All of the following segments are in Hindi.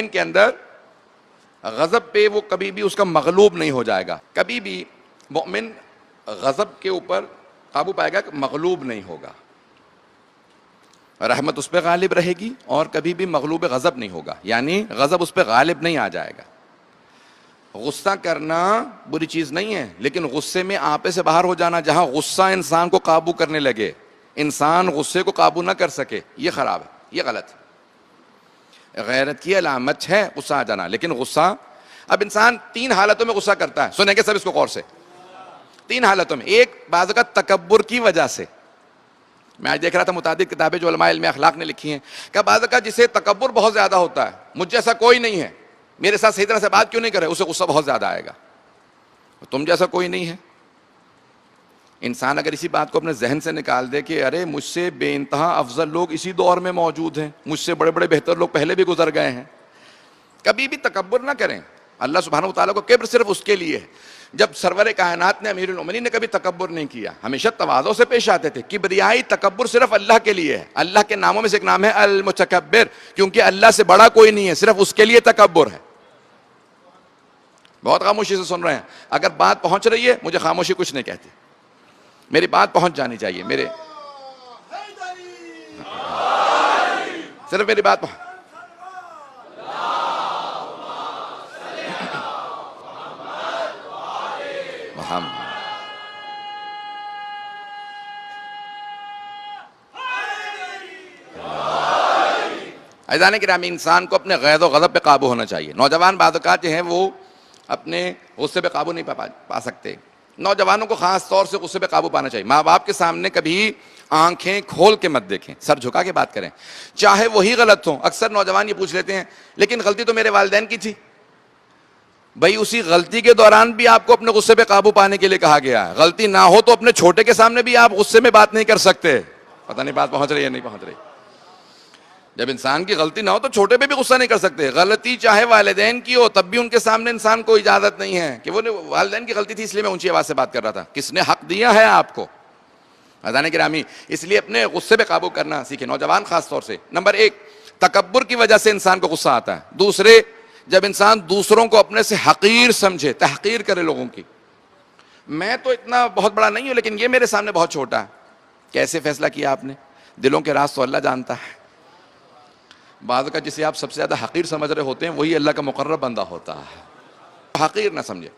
मोमिन के अंदर गज़ब पे वो कभी भी उसका मगलूब नहीं हो जाएगा। कभी भी मोमिन गज़ब के ऊपर काबू पाएगा, मगलूब नहीं होगा। रहमत उस पर गालिब रहेगी और कभी भी मगलूब गज़ब नहीं होगा, यानी गज़ब उस पर गालिब नहीं आ जाएगा। गुस्सा करना बुरी चीज़ नहीं है, लेकिन गुस्से में आपे से बाहर हो जाना, जहां गुस्सा इंसान को काबू करने लगे, इंसान गुस्से को काबू ना कर सके, ये खराब है, ये गलत है। गैरत की अलामत है गुस्सा आ जाना, लेकिन गुस्सा, अब इंसान 3 हालतों में गुस्सा करता है, सुनेंगे सब इसको गौर से। 3 हालतों में, एक बाज़ का तकब्बुर की वजह से। मैं आज देख रहा था मुतादिद किताबें जो उलमा इल्म अखलाक ने लिखी हैं, कि बाज़ का जिसे तकब्बुर बहुत ज्यादा होता है, मुझ जैसा कोई नहीं है, मेरे साथ सही तरह से बात क्यों नहीं करे, उसे गुस्सा बहुत ज्यादा आएगा। तुम जैसा कोई नहीं है। इंसान अगर इसी बात को अपने जहन से निकाल दे कि अरे मुझसे बेइंतहा अफजल लोग इसी दौर में मौजूद हैं, मुझसे बड़े बड़े बेहतर लोग पहले भी गुजर गए हैं, कभी भी तकब्बुर ना करें। अल्लाह सुब्हानहू व तआला को किब्र सिर्फ उसके लिए है। जब सरवर कायनात ने, अमीरुल मोमिनीन ने कभी तकब्बुर नहीं किया, हमेशा तवाज़ो से पेश आते थे। किब्रियाई तकब्बुर सिर्फ अल्लाह के लिए है। अल्लाह के नामों में से एक नाम है अल मुतकब्बिर, क्योंकि अल्लाह से बड़ा कोई नहीं है, सिर्फ उसके लिए तकब्बुर है। बहुत खामोशी से सुन रहे हैं, अगर बात पहुंच रही है, मुझे खामोशी कुछ नहीं कहती, मेरी बात पहुंच जानी चाहिए। मेरे सिर्फ मेरी बात ऐज़ान किरामी, इंसान को अपने गैज़ व गज़ब पे काबू होना चाहिए। नौजवान बाज़ जो हैं वो अपने गुस्से पे काबू नहीं पा सकते। नौजवानों को खास तौर से गुस्से पे काबू पाना चाहिए। माँ बाप के सामने कभी आंखें खोल के मत देखें, सर झुका के बात करें, चाहे वही गलत हो। अक्सर नौजवान ये पूछ लेते हैं, लेकिन गलती तो मेरे वालिदैन की थी। भाई उसी गलती के दौरान भी आपको अपने गुस्से पे काबू पाने के लिए कहा गया है। गलती ना हो तो अपने छोटे के सामने भी आप गुस्से में बात नहीं कर सकते। पता नहीं बात पहुंच रही है नहीं पहुंच रही। जब इंसान की गलती ना हो तो छोटे पे भी गुस्सा नहीं कर सकते। गलती चाहे वालिदैन की हो, तब भी उनके सामने इंसान को इजाजत नहीं है कि वो वालिदैन की गलती थी इसलिए मैं ऊंची आवाज से बात कर रहा था। किसने हक दिया है आपको? अज़ान गिरामी, इसलिए अपने गुस्से पे काबू करना सीखे, नौजवान खास तौर से। नंबर 1, तकब्बुर की वजह से इंसान को गुस्सा आता है। दूसरे, जब इंसान दूसरों को अपने से हकीर समझे, तहकीर करे लोगों की। मैं तो इतना बहुत बड़ा नहीं हूं, लेकिन ये मेरे सामने बहुत छोटा है। कैसे फैसला किया आपने? दिलों के राज तो अल्लाह जानता है। बाज़ का जिसे आप सबसे ज्यादा हकीर समझ रहे होते हैं, वही अल्लाह का मुकर्रब बंदा होता है। हकीर ना समझे।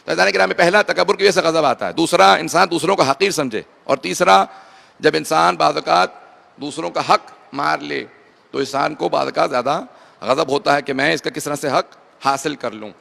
तो अज़ान गिरामी, पहला तकब्बुर की वजह से गज़ब आता है। दूसरा, इंसान दूसरों को हकीर समझे। और तीसरा, जब इंसान बाज़ दूसरों का हक मार ले तो इंसान को बाज़ ज्यादा गज़ब होता है कि मैं इसका किस तरह से हक हासिल कर लूँ।